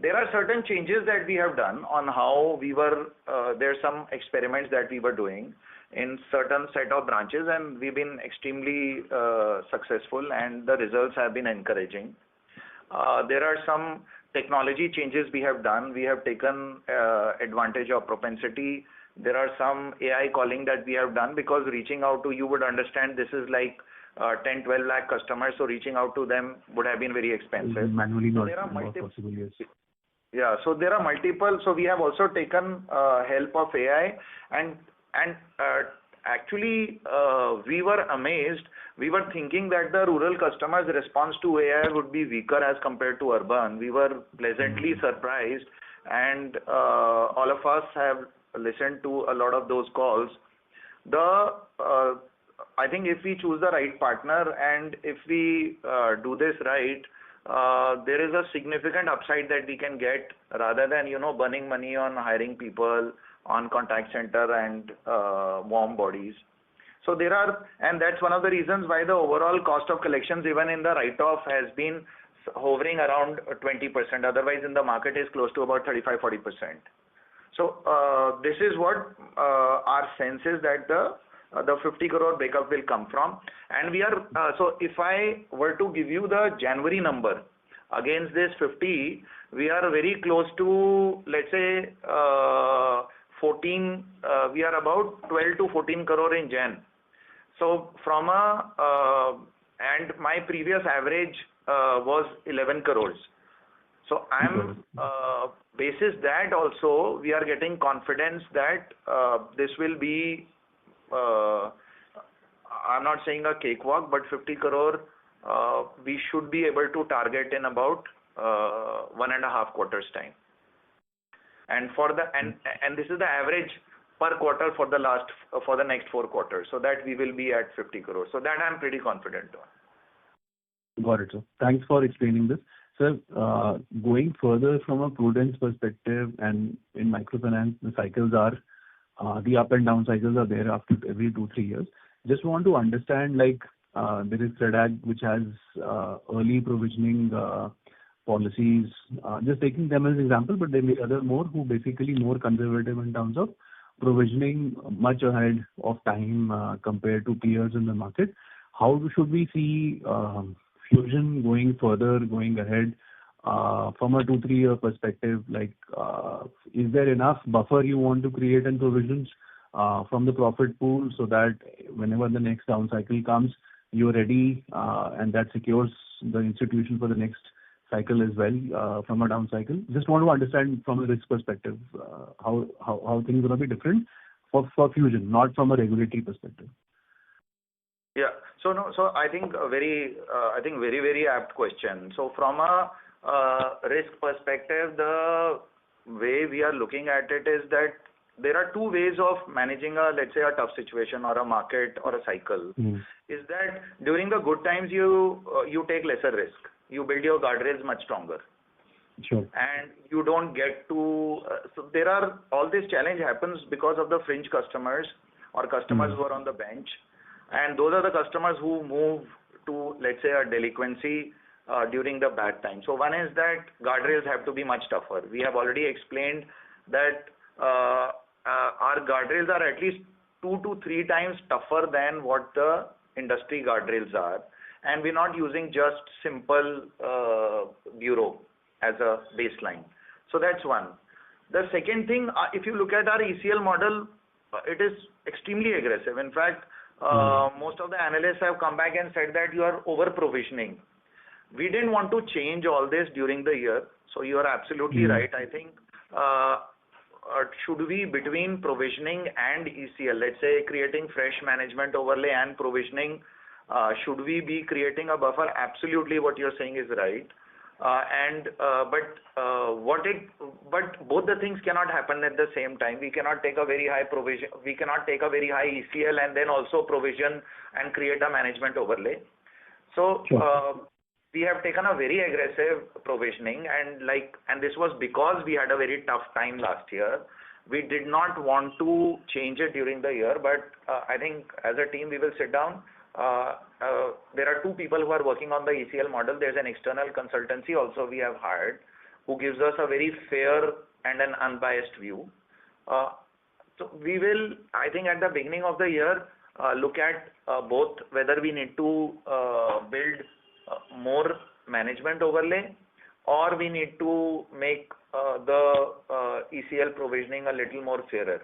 There are certain changes that we have done on how we were, there's some experiments that we were doing in certain set of branches, and we've been extremely successful, and the results have been encouraging. There are some technology changes we have done. We have taken advantage of propensity. There are some AI calling that we have done, because reaching out to, you would understand, this is like 10-12 lakh customers, so reaching out to them would have been very expensive. Manually not possible, yes. Yeah, so there are multiple. So we have also taken help of AI, and actually we were amazed. We were thinking that the rural customers' response to AI would be weaker as compared to urban. We were pleasantly surprised, and all of us have listened to a lot of those calls. I think if we choose the right partner and if we do this right, there is a significant upside that we can get, rather than burning money on hiring people, on contact center and warm bodies. So there are, and that's one of the reasons why the overall cost of collections, even in the write-off, has been hovering around 20%. Otherwise, in the market is close to about 35-40%. So this is what our sense is that the 50 crore breakup will come from. And we are so if I were to give you the January number against this 50, we are very close to, let's say, 14. We are about 12 to 14 crore in Jan. So from and my previous average was 11 crores. So I'm basis that also we are getting confidence that this will be, I'm not saying a cakewalk, but 50 crore we should be able to target in about 1.5 quarters time. And for the and this is the average per quarter for the next 4 quarters. So that we will be at 50 crores. So that I'm pretty confident on. Got it, sir. Thanks for explaining this. Sir, going further from a prudence perspective, and in microfinance, the cycles are, the up and down cycles are there after every 2-3 years. Just want to understand, like, there is CredAg, which has early provisioning policies. Just taking them as an example, but there may be other more who basically more conservative in terms of provisioning much ahead of time compared to peers in the market. How should we see Fusion going further, going ahead from a 2-3 year perspective? Like, is there enough buffer you want to create in provisions from the profit pool so that whenever the next down cycle comes, you're ready and that secures the institution for the next cycle as well from a down cycle? Just want to understand from a risk perspective how things are going to be different for Fusion, not from a regulatory perspective. Yeah. So I think very apt question. So from a risk perspective, the way we are looking at it is that there are two ways of managing let's say a tough situation or a market or a cycle. Is that during the good times you take lesser risk. You build your guardrails much stronger. Sure. And you don't get to so there are all this challenge happens because of the fringe customers or customers who are on the bench. And those are the customers who move to, let's say, a delinquency during the bad time. So one is that guardrails have to be much tougher. We have already explained that our guardrails are at least 2 to 3 times tougher than what the industry guardrails are. And we're not using just simple bureau as a baseline. So that's one. The second thing, if you look at our ECL model, it is extremely aggressive. In fact, most of the analysts have come back and said that you are over provisioning. We didn't want to change all this during the year. So you are absolutely right. I think should we between provisioning and ECL, let's say creating fresh management overlay and provisioning, should we be creating a buffer? Absolutely, what you're saying is right. But both the things cannot happen at the same time. We cannot take a very high provision. We cannot take a very high ECL and then also provision and create a management overlay. So we have taken a very aggressive provisioning, and this was because we had a very tough time last year. We did not want to change it during the year, but I think as a team we will sit down. There are 2 people who are working on the ECL model. There's an external consultancy also we have hired who gives us a very fair and an unbiased view. So we will, I think at the beginning of the year, look at both whether we need to build more management overlay or we need to make the ECL provisioning a little more fairer.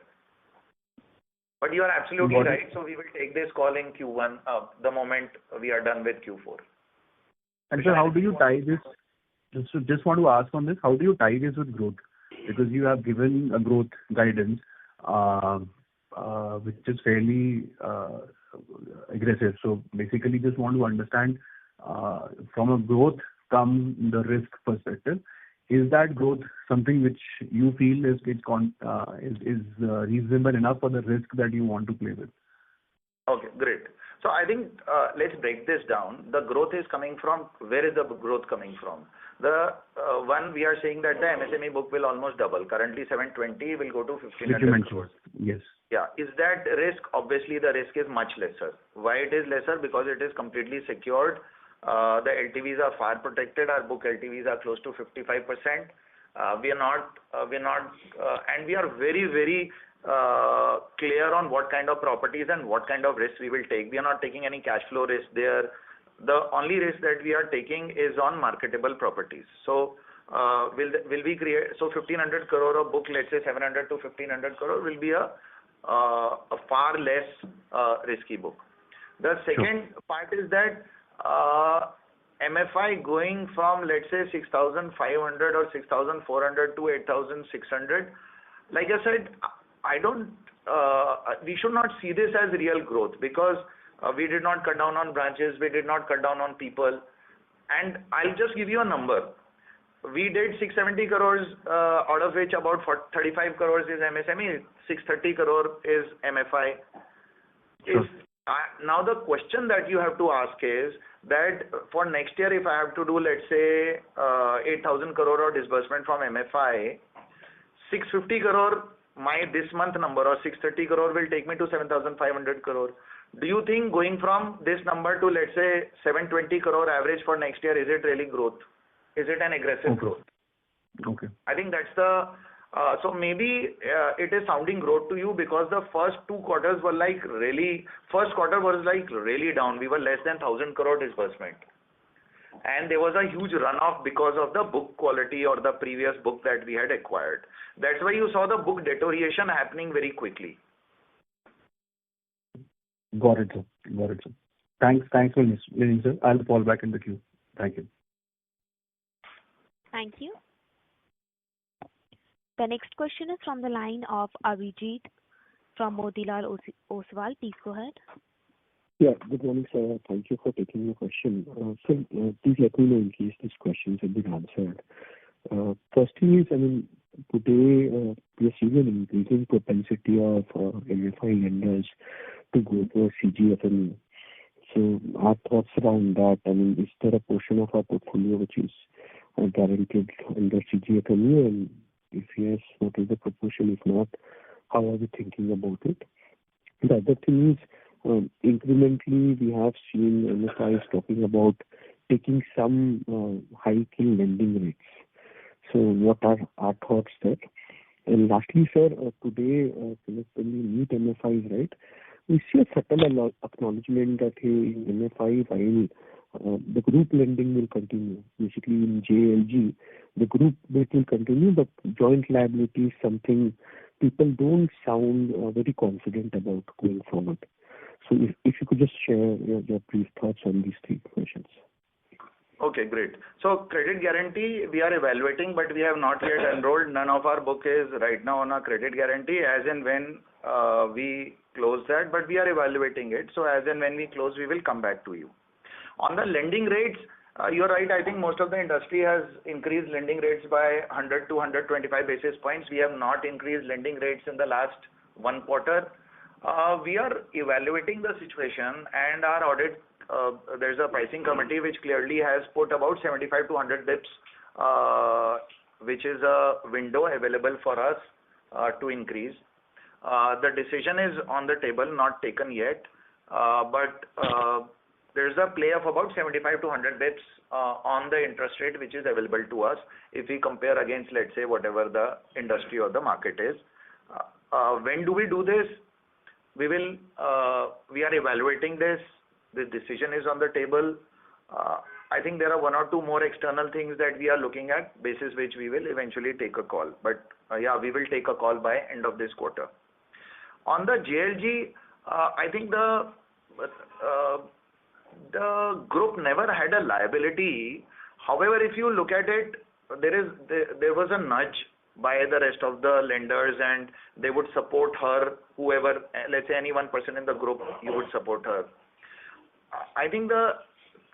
But you are absolutely right. So we will take this call in Q1 the moment we are done with Q4. And sir, how do you tie this? Just want to ask on this. How do you tie this with growth? Because you have given a growth guidance which is fairly aggressive. So basically, just want to understand from a growth come the risk perspective. Is that growth something which you feel is reasonable enough for the risk that you want to play with? Okay, great. So I think let's break this down. The growth is coming from, where is the growth coming from? The one we are saying that the MSME book will almost double. Currently 720 will go to 1500 crores. Yes. Yeah. Is that risk? Obviously the risk is much lesser. Why it is lesser? Because it is completely secured The LTVs are far protected. Our book LTVs are close to 55%. We are not, and we are very, very clear on what kind of properties and what kind of risks we will take. We are not taking any cash flow risk there. The only risk that we are taking is on marketable properties. So, will we create, so 1500 crore of book, let's say 700 to 1500 crore will be a far less risky book. The second part is that MFI going from, let's say, 6,500 or 6,400 to 8,600, like I said, we should not see this as real growth, because we did not cut down on branches, we did not cut down on people. And I'll just give you a number. We did 670 crores, out of which about 35 crores is MSME, 630 crore is MFI. Sure. Now the question that you have to ask is that for next year, if I have to do, let's say, 8,000 crore of disbursement from MFI, 650 crore this month number or 630 crore will take me to 7,500 crore. Do you think going from this number to, let's say, 720 crore average for next year, is it really growth? Is it an aggressive growth? Okay. I think that's the, so maybe it is sounding growth to you because the first 2 quarters were like really, first quarter was like really down. We were less than 1,000 crore disbursement. And there was a huge runoff because of the book quality or the previous book that we had acquired. That's why you saw the book deterioration happening very quickly. Got it, sir. Got it, sir. Thanks for listening, sir. I'll fall back in the queue. Thank you. Thank you. The next question is from the line of Abhijit from Motilal Oswal. Please go ahead. Yeah, good morning, sir. Thank you for taking the question. Sir, please let me know in case these questions have been answered. First thing is, today we are seeing an increasing propensity of MFI lenders to go for CGFME. So our thoughts around that, is there a portion of our portfolio which is guaranteed under CGFME, and if yes, what is the proportion? If not, how are we thinking about it? The other thing is, incrementally we have seen MFIs talking about taking some hike in lending rates. So what are our thoughts there? And lastly, sir, today when we meet MFIs, right, we see a subtle acknowledgement that in MFI, while the group lending will continue, basically in JLG, the group bit will continue, but joint liability is something people don't sound very confident about going forward. So if you could just share your brief thoughts on these 3 questions. Okay, great. So credit guarantee, we are evaluating, but we have not yet enrolled. None of our book is right now on a credit guarantee, as and when we close that, but we are evaluating it. So as and when we close, we will come back to you. On the lending rates, you're right. I think most of the industry has increased lending rates by 100 to 125 basis points. We have not increased lending rates in the last 1 quarter. We are evaluating the situation, and our audit, there's a pricing committee which clearly has put about 75 to 100 bips, which is a window available for us to increase. The decision is on the table, not taken yet, but there's a play of about 75 to 100 bips on the interest rate which is available to us if we compare against, let's say, whatever the industry or the market is. When do we do this? We are evaluating this. The decision is on the table. I think there are 1 or 2 more external things that we are looking at, basis which we will eventually take a call. But yeah, we will take a call by end of this quarter. On the JLG, I think the group never had a liability. However, if you look at it, there was a nudge by the rest of the lenders, and they would support her, whoever, let's say any one person in the group, you would support her. I think the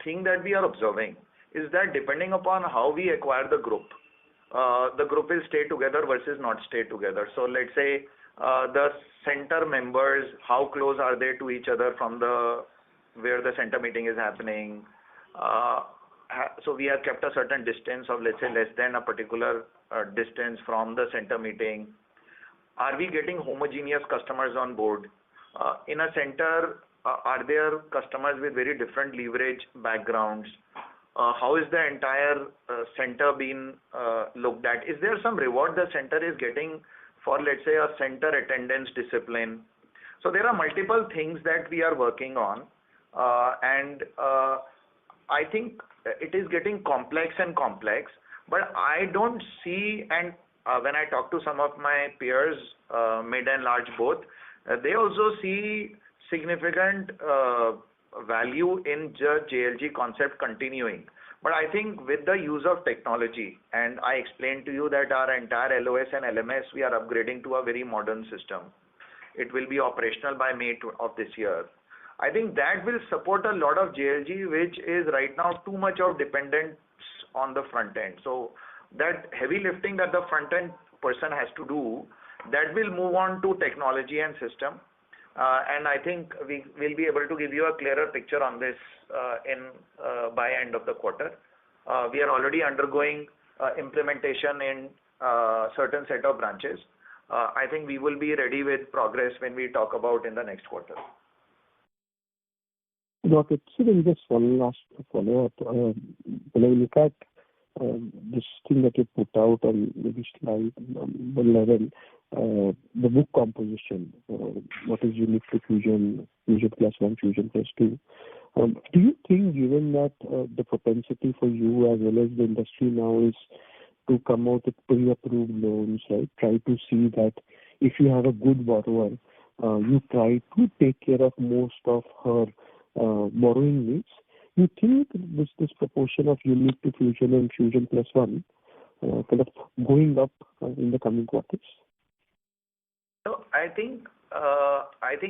thing that we are observing is that depending upon how we acquire the group will stay together versus not stay together. So let's say the center members, how close are they to each other from where the center meeting is happening? So we have kept a certain distance of, let's say, less than a particular distance from the center meeting. Are we getting homogeneous customers on board? In a center, are there customers with very different leverage backgrounds? How is the entire center being looked at? Is there some reward the center is getting for, let's say, a center attendance discipline? So there are multiple things that we are working on, and I think it is getting complex and complex, but I don't see, and when I talk to some of my peers, mid and large both, they also see significant value in the JLG concept continuing. But I think with the use of technology, and I explained to you that our entire LOS and LMS, we are upgrading to a very modern system. It will be operational by May of this year. I think that will support a lot of JLG, which is right now too much of dependence on the front end. So that heavy lifting that the front end person has to do, that will move on to technology and system. And I think we will be able to give you a clearer picture on this by end of the quarter. We are already undergoing implementation in certain set of branches. I think we will be ready with progress when we talk about in the next quarter. Got it. So then just one last follow-up. When I look at this thing that you put out on maybe slide number 11, the book composition, what is unique to Fusion, Fusion plus 1, Fusion plus 2. Do you think, given that the propensity for you as well as the industry now is to come out with pre-approved loans, right? Try to see that if you have a good borrower, you try to take care of most of her borrowing needs. You think this proportion of unique to Fusion and Fusion plus 1 kind of going up in the coming quarters? So I think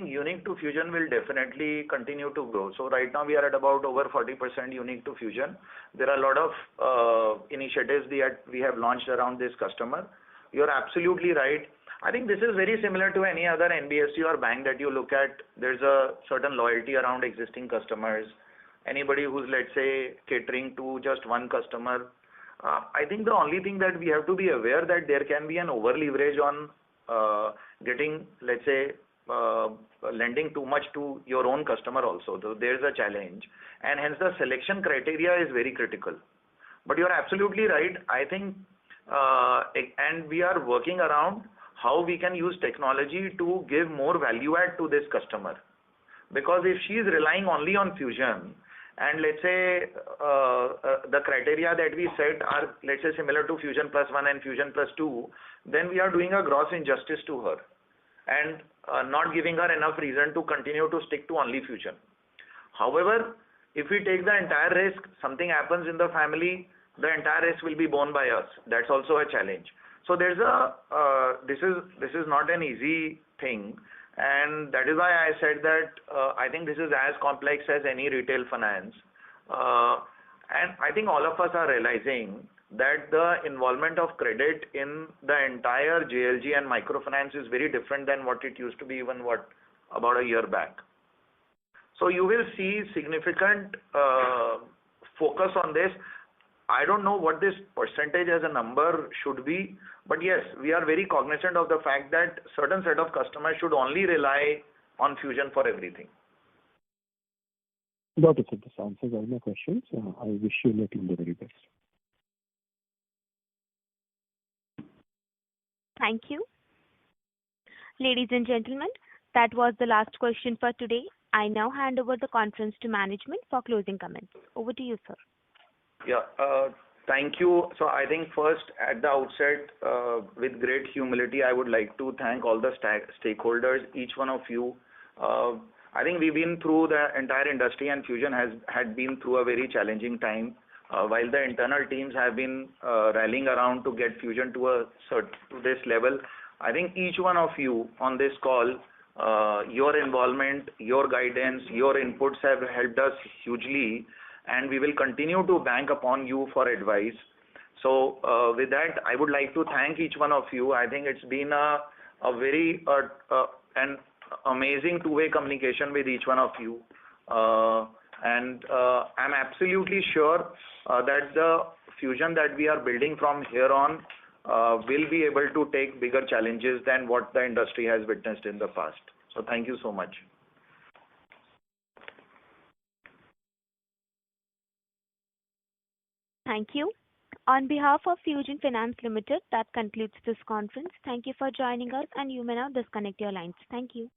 unique to Fusion will definitely continue to grow. So right now we are at about over 40% unique to Fusion. There are a lot of initiatives that we have launched around this customer. You are absolutely right. I think this is very similar to any other NBFC or bank that you look at. There's a certain loyalty around existing customers. Anybody who's, let's say, catering to just one customer. I think the only thing that we have to be aware that there can be an over leverage on getting, let's say, lending too much to your own customer also. So there's a challenge, and hence the selection criteria is very critical. But you're absolutely right. I think, and we are working around how we can use technology to give more value add to this customer. Because if she is relying only on Fusion, and let's say the criteria that we set are, let's say, similar to Fusion plus 1 and Fusion plus 2, then we are doing a gross injustice to her and not giving her enough reason to continue to stick to only Fusion. However, if we take the entire risk, something happens in the family, the entire risk will be borne by us. That's also a challenge. So there's this is not an easy thing. And that is why I said that I think this is as complex as any retail finance. And I think all of us are realizing that the involvement of credit in the entire JLG and microfinance is very different than what it used to be even about a year back. So you will see significant focus on this. I don't know what this percentage as a number should be, but yes, we are very cognizant of the fact that certain set of customers should only rely on Fusion for everything. Got it. This answers all my questions. I wish you luck in the very best. Thank you. Ladies and gentlemen, that was the last question for today. I now hand over the conference to management for closing comments. Over to you, sir. Yeah, thank you. So I think first at the outset, with great humility, I would like to thank all the stakeholders, each one of you. I think we've been through, the entire industry and Fusion had been through a very challenging time. While the internal teams have been rallying around to get Fusion to this level, I think each one of you on this call, your involvement, your guidance, your inputs have helped us hugely, and we will continue to bank upon you for advice. So with that, I would like to thank each one of you. I think it's been a very an amazing two-way communication with each one of you. And I'm absolutely sure that the Fusion that we are building from here on will be able to take bigger challenges than what the industry has witnessed in the past. So thank you so much. Thank you. On behalf of Fusion Finance Limited, that concludes this conference. Thank you for joining us, and you may now disconnect your lines. Thank you.